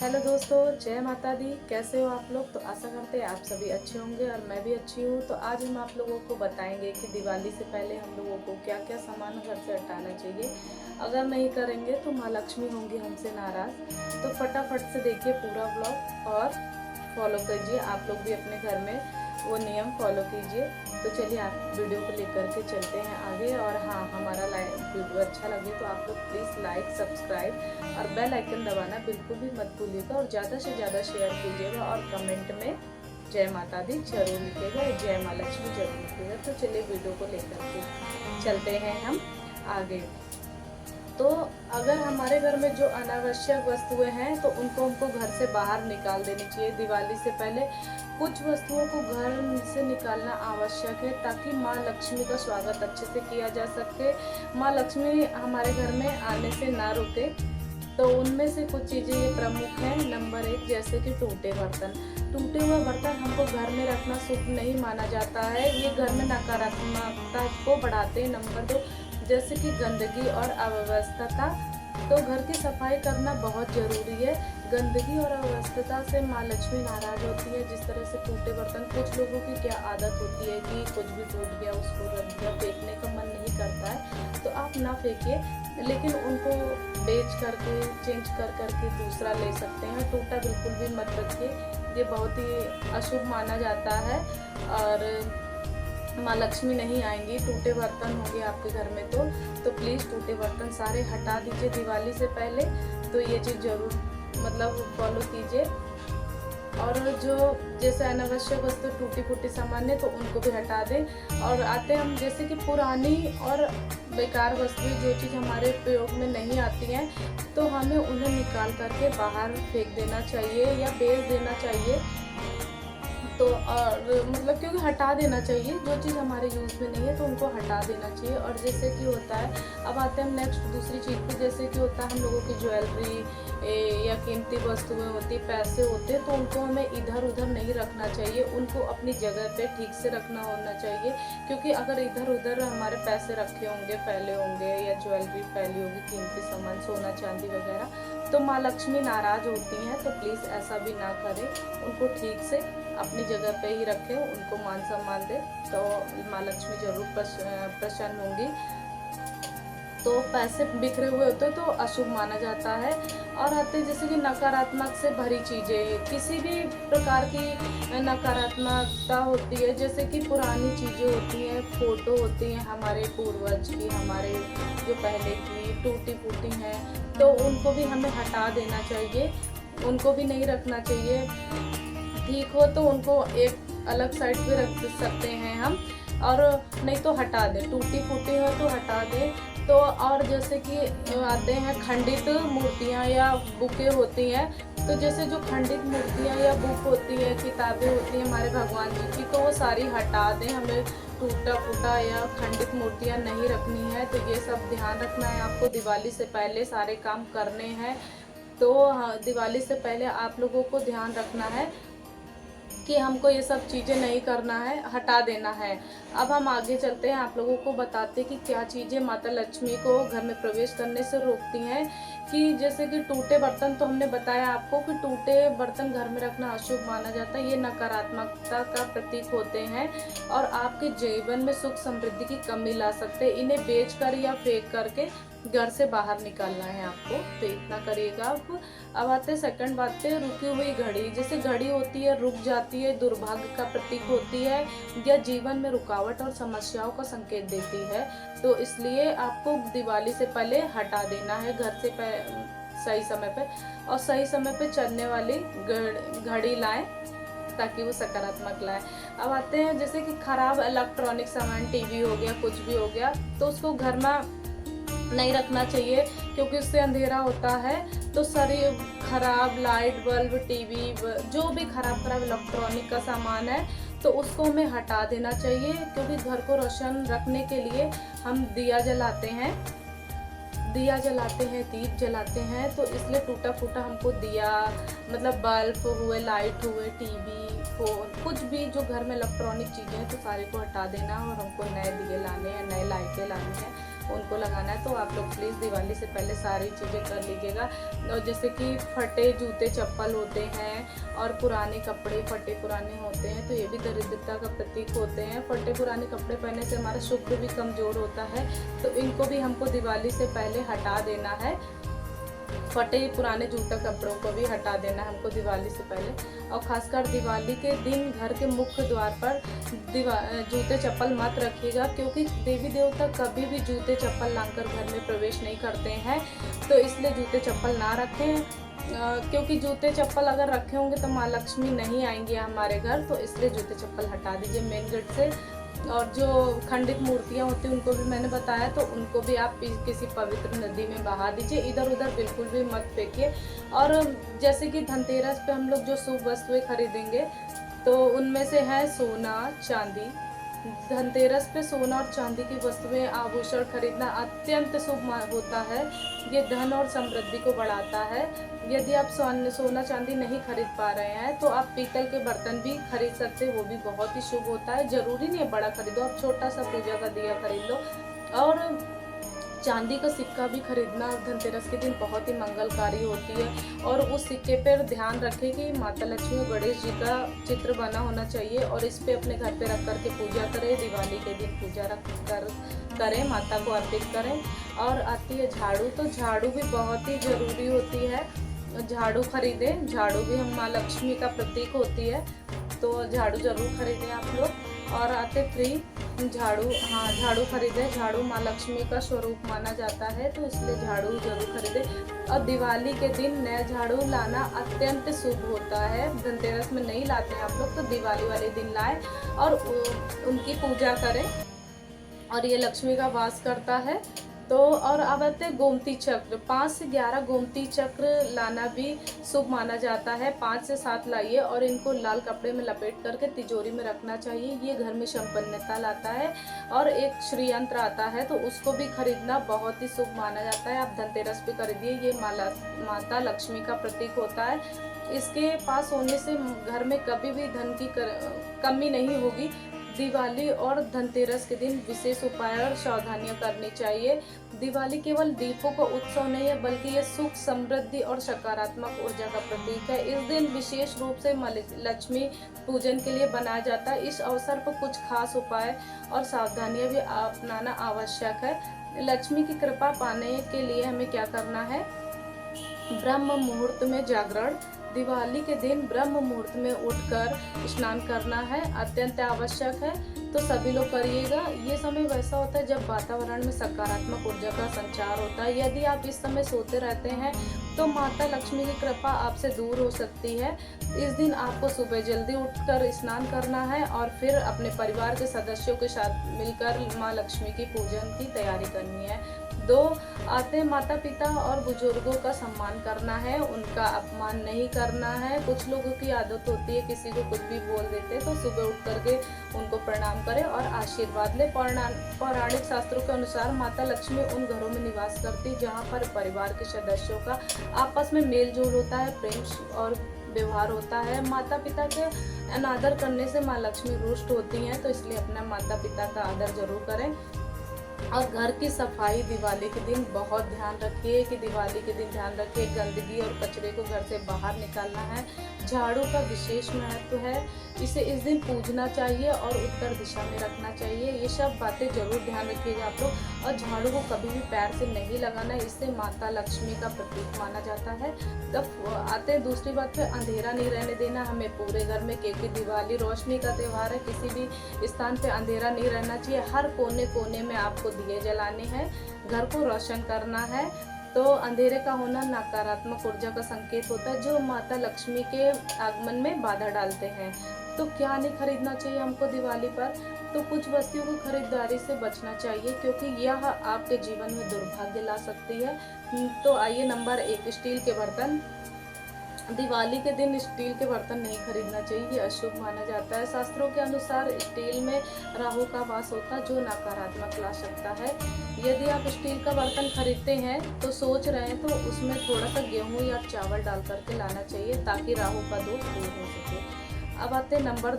Hello दोस्तों, जय माता दी। कैसे हो आप लोग? तो आशा करते हैं आप सभी अच्छे होंगे और मैं भी अच्छी हूँ। तो आज हम आप लोगों को बताएंगे कि दिवाली से पहले हम लोगों को क्या क्या सामान घर से हटाना चाहिए। अगर नहीं करेंगे तो माँ लक्ष्मी होंगी हमसे नाराज़। तो फटाफट से देखिए पूरा ब्लॉग और फॉलो कीजिए। आप लोग भी अपने घर में वो नियम फॉलो कीजिए। तो चलिए आप वीडियो को लेकर के चलते हैं आगे। और हाँ, हमारा वीडियो अच्छा लगे तो आप लोग प्लीज़ लाइक, सब्सक्राइब और बेल आइकन दबाना बिल्कुल भी मत भूलिएगा और ज़्यादा से ज़्यादा शेयर कीजिएगा और कमेंट में जय माता दी जरूर लिखिएगा, जय माँ लक्ष्मी जरूर लिखिएगा। तो चलिए वीडियो को लेकर के चलते हैं हम आगे। तो अगर हमारे घर में जो अनावश्यक वस्तुएं हैं तो उनको हमको घर से बाहर निकाल देनी चाहिए दिवाली से पहले। कुछ वस्तुओं को घर से निकालना आवश्यक है ताकि माँ लक्ष्मी का स्वागत अच्छे से किया जा सके, माँ लक्ष्मी हमारे घर में आने से ना रुके। तो उनमें से कुछ चीज़ें ये प्रमुख हैं। नंबर 1, जैसे कि टूटे बर्तन। टूटे हुए बर्तन हमको घर में रखना शुभ नहीं माना जाता है, ये घर में नकारात्मकता को बढ़ाते हैं। नंबर 2, जैसे कि गंदगी और अव्यवस्था। तो घर की सफाई करना बहुत ज़रूरी है। गंदगी और अव्यवस्था से माँ लक्ष्मी नाराज़ होती है। जिस तरह से टूटे बर्तन, कुछ लोगों की क्या आदत होती है कि कुछ भी टूट गया उसको रख दिया, फेंकने का मन नहीं करता है तो आप ना फेंकिए, लेकिन उनको बेच करके चेंज कर करके दूसरा ले सकते हैं। टूटा बिल्कुल भी मत रखिए, ये बहुत ही अशुभ माना जाता है और माँ लक्ष्मी नहीं आएंगी। टूटे बर्तन होंगे आपके घर में तो प्लीज़ टूटे बर्तन सारे हटा दीजिए दिवाली से पहले। तो ये चीज़ ज़रूर फॉलो कीजिए। और जो जैसे अनावश्यक वस्तु टूटी फूटी सामान है तो उनको भी हटा दें। और आते हम जैसे कि पुरानी और बेकार वस्तुएं, जो चीज़ हमारे प्रयोग में नहीं आती हैं तो हमें उन्हें निकाल करके बाहर फेंक देना चाहिए या बेच देना चाहिए। तो और क्योंकि हटा देना चाहिए, जो चीज़ हमारे यूज़ में नहीं है तो उनको हटा देना चाहिए। और जैसे कि होता है, अब आते हैं हम नेक्स्ट दूसरी चीज़ पे। जैसे कि होता है हम लोगों की ज्वेलरी या कीमती वस्तुएं होती, पैसे होते, तो उनको हमें इधर उधर नहीं रखना चाहिए, उनको अपनी जगह पे ठीक से रखना होना चाहिए। क्योंकि अगर इधर उधर हमारे पैसे रखे होंगे, फैले होंगे या ज्वेलरी फैली होगी, कीमती सामान, सोना चांदी वगैरह, तो माँ लक्ष्मी नाराज़ होती हैं। तो प्लीज़ ऐसा भी ना करें, उनको ठीक से अपनी जगह पे ही रखें, उनको मान सम्मान दें, तो माँ लक्ष्मी जरूर प्रसन्न होंगी। तो पैसे बिखरे हुए होते तो अशुभ माना जाता है। और आते जैसे कि नकारात्मक से भरी चीज़ें, किसी भी प्रकार की नकारात्मकता होती है, जैसे कि पुरानी चीज़ें होती हैं, फोटो होती हैं हमारे पूर्वज की, हमारे जो पहले की टूटी फूटी हैं, तो उनको भी हमें हटा देना चाहिए, उनको भी नहीं रखना चाहिए। ठीक हो तो उनको एक अलग साइड पे रख सकते हैं हम, और नहीं तो हटा दें। टूटी फूटी हो तो हटा दें। तो और जैसे कि आते हैं खंडित मूर्तियाँ या बुकें होती हैं, तो जैसे जो खंडित मूर्तियाँ या बुक होती है, किताबें होती हैं हमारे भगवान जी की, तो वो सारी हटा दें। हमें टूटा फूटा या खंडित मूर्तियाँ नहीं रखनी है। तो ये सब ध्यान रखना है आपको, दिवाली से पहले सारे काम करने हैं। तो दिवाली से पहले आप लोगों को ध्यान रखना है कि हमको ये सब चीज़ें नहीं करना है, हटा देना है। अब हम आगे चलते हैं, आप लोगों को बताते हैं कि क्या चीज़ें माता लक्ष्मी को घर में प्रवेश करने से रोकती हैं। कि जैसे कि टूटे बर्तन, तो हमने बताया आपको कि टूटे बर्तन घर में रखना अशुभ माना जाता है, ये नकारात्मकता का प्रतीक होते हैं और आपके जीवन में सुख समृद्धि की कमी ला सकते हैं। इन्हें बेच कर या फेंक करके घर से बाहर निकालना है आपको, तो इतना करिएगा आप। अब आते हैं सेकंड बात पे, रुकी हुई घड़ी। जैसे घड़ी होती है, रुक जाती है, दुर्भाग्य का प्रतीक होती है या जीवन में रुकावट और समस्याओं का संकेत देती है। तो इसलिए आपको दिवाली से पहले हटा देना है घर से सही समय पे। और सही समय पे चलने वाली घड़ी लाएं ताकि वो सकारात्मक लाए। अब आते हैं जैसे कि खराब इलेक्ट्रॉनिक सामान, टीवी हो गया, कुछ भी हो गया, तो उसको घर में नहीं रखना चाहिए क्योंकि उससे अंधेरा होता है। तो सारी खराब लाइट, बल्ब, टीवी, जो भी खराब इलेक्ट्रॉनिक का सामान है तो उसको हमें हटा देना चाहिए। क्योंकि घर को रोशन रखने के लिए हम दिया जलाते हैं, दीप जलाते हैं, तो इसलिए टूटा फूटा हमको दिया, बल्ब हुए, लाइट हुए, टीवी, फोन, कुछ भी जो घर में इलेक्ट्रॉनिक चीज़ें हैं तो सारे को हटा देना और हमको नए दिए लाने हैं, नए लाइटें लानी है। उनको लगाना है। तो आप लोग प्लीज़ दिवाली से पहले सारी चीज़ें कर लीजिएगा। और जैसे कि फटे जूते चप्पल होते हैं और पुराने कपड़े फटे पुराने होते हैं, तो ये भी दरिद्रता का प्रतीक होते हैं। फटे पुराने कपड़े पहनने से हमारा शुक्र भी कमज़ोर होता है, तो इनको भी हमको दिवाली से पहले हटा देना है। फटे पुराने जूता कपड़ों को भी हटा देना है हमको दिवाली से पहले। और ख़ासकर दिवाली के दिन घर के मुख्य द्वार पर जूते चप्पल मत रखिएगा, क्योंकि देवी देवता कभी भी जूते चप्पल लाकर घर में प्रवेश नहीं करते हैं। तो इसलिए जूते चप्पल ना रखें, क्योंकि जूते चप्पल अगर रखे होंगे तो माँ लक्ष्मी नहीं आएंगी हमारे घर। तो इसलिए जूते चप्पल हटा दीजिए मेन गेट से। और जो खंडित मूर्तियाँ होती हैं उनको भी मैंने बताया, तो उनको भी आप किसी पवित्र नदी में बहा दीजिए, इधर उधर बिल्कुल भी मत फेंकिए। और जैसे कि धनतेरस पे हम लोग जो शुभ वस्तुएं खरीदेंगे, तो उनमें से है सोना चांदी। धनतेरस पे सोना और चांदी की वस्तुएं आभूषण खरीदना अत्यंत शुभ होता है। ये धन और समृद्धि को बढ़ाता है। यदि आप सोना चांदी नहीं खरीद पा रहे हैं तो आप पीतल के बर्तन भी खरीद सकते हैं, वो भी बहुत ही शुभ होता है। ज़रूरी नहीं है बड़ा खरीदो, आप छोटा सा पूजा का दिया खरीद लो। और चांदी का सिक्का भी खरीदना धनतेरस के दिन बहुत ही मंगलकारी होती है। और उस सिक्के पर ध्यान रखें कि माता लक्ष्मी और गणेश जी का चित्र बना होना चाहिए, और इस पे अपने घर पे रख कर के पूजा करें। दिवाली के दिन पूजा रख कर करें, माता को अर्पित करें। और आती है झाड़ू, तो झाड़ू भी बहुत ही ज़रूरी होती है। झाड़ू खरीदें, झाड़ू भी हम माँ लक्ष्मी का प्रतीक होती है, तो झाड़ू ज़रूर खरीदें आप लोग। और आते फ्री झाड़ू, हाँ झाड़ू खरीदें। झाड़ू माँ लक्ष्मी का स्वरूप माना जाता है, तो इसलिए झाड़ू जरूर खरीदें। और दिवाली के दिन नया झाड़ू लाना अत्यंत शुभ होता है। धनतेरस में नहीं लाते हैं आप लोग, तो दिवाली वाले दिन लाएं और उनकी पूजा करें, और ये लक्ष्मी का वास करता है। तो और अब आते हैं गोमती चक्र। 5 से 11 गोमती चक्र लाना भी शुभ माना जाता है। 5 से 7 लाइए और इनको लाल कपड़े में लपेट करके तिजोरी में रखना चाहिए। ये घर में संपन्नता लाता है। और एक श्री यंत्र आता है, तो उसको भी खरीदना बहुत ही शुभ माना जाता है। आप धनतेरस पे खरीदिए, ये माता लक्ष्मी का प्रतीक होता है। इसके पास होने से घर में कभी भी धन की कमी नहीं होगी। दिवाली और धनतेरस के दिन विशेष उपाय और सावधानियां करनी चाहिए। दिवाली केवल दीपों का उत्सव नहीं है, बल्कि ये सुख, समृद्धि और सकारात्मक ऊर्जा का प्रतीक है। इस दिन विशेष रूप से लक्ष्मी पूजन के लिए बनाया जाता है। इस अवसर पर कुछ खास उपाय और सावधानियां भी अपनाना आवश्यक है। लक्ष्मी की कृपा पाने के लिए हमें क्या करना है? ब्रह्म मुहूर्त में जागरण। दिवाली के दिन ब्रह्म मुहूर्त में उठकर स्नान करना है, अत्यंत आवश्यक है, तो सभी लोग करिएगा। ये समय वैसा होता है जब वातावरण में सकारात्मक ऊर्जा का संचार होता है। यदि आप इस समय सोते रहते हैं तो माता लक्ष्मी की कृपा आपसे दूर हो सकती है। इस दिन आपको सुबह जल्दी उठकर स्नान करना है और फिर अपने परिवार के सदस्यों के साथ मिलकर माँ लक्ष्मी की पूजन की तैयारी करनी है। 2 आते हैं माता पिता और बुजुर्गों का सम्मान करना है, उनका अपमान नहीं करना है। कुछ लोगों की आदत होती है किसी को कुछ भी बोल देते हैं, तो सुबह उठ करके उनको प्रणाम करें और आशीर्वाद लें। पौराणिक शास्त्रों के अनुसार माता लक्ष्मी उन घरों में निवास करती जहाँ पर परिवार के सदस्यों का आपस में मेल जोल होता है, प्रेम और व्यवहार होता है। माता पिता के अनादर करने से माँ लक्ष्मी रुष्ट होती हैं, तो इसलिए अपना माता पिता का आदर जरूर करें। और घर की सफाई दिवाली के दिन बहुत ध्यान रखिए कि दिवाली के दिन ध्यान रखिए गंदगी और कचरे को घर से बाहर निकालना है। झाड़ू का विशेष महत्व है, इसे इस दिन पूजना चाहिए और उत्तर दिशा में रखना चाहिए। ये सब बातें जरूर ध्यान रखिएगा आप लोग। और झाड़ू को कभी भी पैर से नहीं लगाना, इससे माता लक्ष्मी का प्रतीक माना जाता है। तब आते हैं दूसरी बात पे, अंधेरा नहीं रहने देना हमें पूरे घर में, क्योंकि दिवाली रोशनी का त्यौहार है। किसी भी स्थान पे अंधेरा नहीं रहना चाहिए। हर कोने कोने में आपको दिए जलाने हैं, घर को रोशन करना है। तो अंधेरे का होना नकारात्मक ऊर्जा का संकेत होता है, जो माता लक्ष्मी के आगमन में बाधा डालते हैं। तो क्या नहीं खरीदना चाहिए हमको दिवाली पर? तो कुछ वस्तुओं को खरीदारी से बचना चाहिए, क्योंकि यह आपके जीवन में दुर्भाग्य ला सकती है। तो आइए नंबर 1, स्टील के बर्तन। दिवाली के दिन स्टील के बर्तन नहीं खरीदना चाहिए, ये अशुभ माना जाता है। शास्त्रों के अनुसार स्टील में राहु का वास होता है, जो नकारात्मक ला सकता है। यदि आप स्टील का बर्तन खरीदते हैं तो सोच रहे हैं तो उसमें थोड़ा सा गेहूं या चावल डाल करके लाना चाहिए, ताकि राहु का दोष दूर हो सके। अब आते हैं नंबर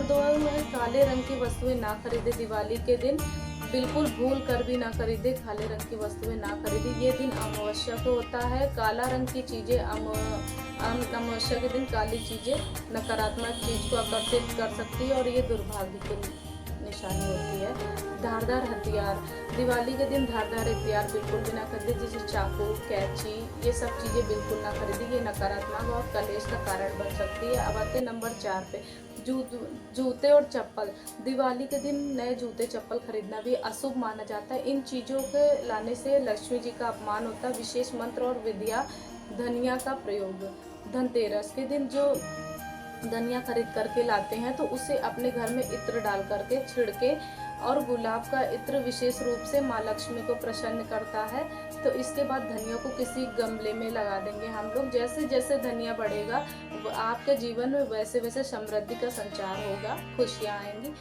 2 है काले रंग की वस्तुएं ना खरीदे दिवाली के दिन। बिल्कुल भूल कर भी ना खरीदे, काले रंग की वस्तुएं ना खरीदे। ये दिन अमावस्या को होता है। काला रंग की चीज़ें अमावस्या के दिन काली चीज़ें नकारात्मक चीज़ को आकर्षित कर सकती है और ये दुर्भाग्य की निशानी होती है। धारदार हथियार, दिवाली के दिन धारदार हथियार बिल्कुल भी ना खरीदे, जैसे चाकू, कैंची, ये सब चीज़ें बिल्कुल ना खरीदी। ये नकारात्मक और कलेश का कारण बन सकती है। अब आते नंबर 4 पे, जूते और चप्पल। दिवाली के दिन नए जूते चप्पल खरीदना भी अशुभ माना जाता है। इन चीज़ों के लाने से लक्ष्मी जी का अपमान होता है। विशेष मंत्र और विधिया धनिया का प्रयोग। धनतेरस के दिन जो धनिया खरीद करके लाते हैं तो उसे अपने घर में इत्र डाल करके छिड़के, और गुलाब का इत्र विशेष रूप से माँ लक्ष्मी को प्रसन्न करता है। तो इसके बाद धनिया को किसी गमले में लगा देंगे हम लोग। जैसे जैसे धनिया बढ़ेगा आपके जीवन में वैसे वैसे समृद्धि का संचार होगा, खुशियाँ आएंगी।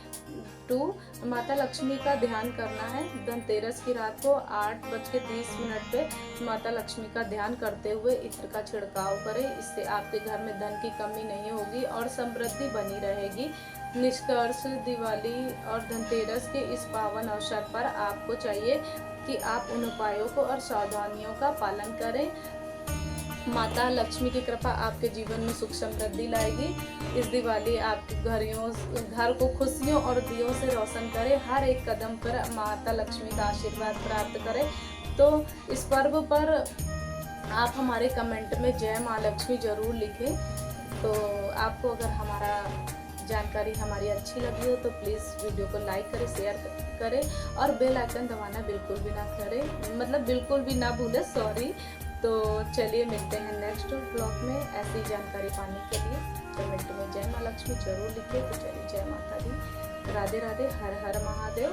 2, माता लक्ष्मी का ध्यान करना है। धनतेरस की रात को 8:30 पे माता लक्ष्मी का ध्यान करते हुए इत्र का छिड़काव करें। इससे आपके घर में धन की कमी नहीं होगी और समृद्धि बनी रहेगी। निष्कर्ष, दिवाली और धनतेरस के इस पावन अवसर पर आपको चाहिए कि आप उन उपायों को और सावधानियों का पालन करें। माता लक्ष्मी की कृपा आपके जीवन में सुख समृद्धि लाएगी। इस दिवाली आपके घर को खुशियों और दियों से रोशन करे। हर एक कदम पर माता लक्ष्मी का आशीर्वाद प्राप्त करें। तो इस पर्व पर आप हमारे कमेंट में जय माँ लक्ष्मी जरूर लिखें। तो आपको अगर हमारा जानकारी हमारी अच्छी लगी हो तो प्लीज़ वीडियो को लाइक करें, शेयर करें और बेल आइकन दबाना बिल्कुल भी ना करें, मतलब बिल्कुल भी ना भूलें, सॉरी। तो चलिए मिलते हैं नेक्स्ट ब्लॉग में ऐसी जानकारी पाने के लिए। कमेंट में जय माँ लक्ष्मी जरूर लिखिए। तो चलिए, जय माता दी, राधे राधे, हर हर महादेव।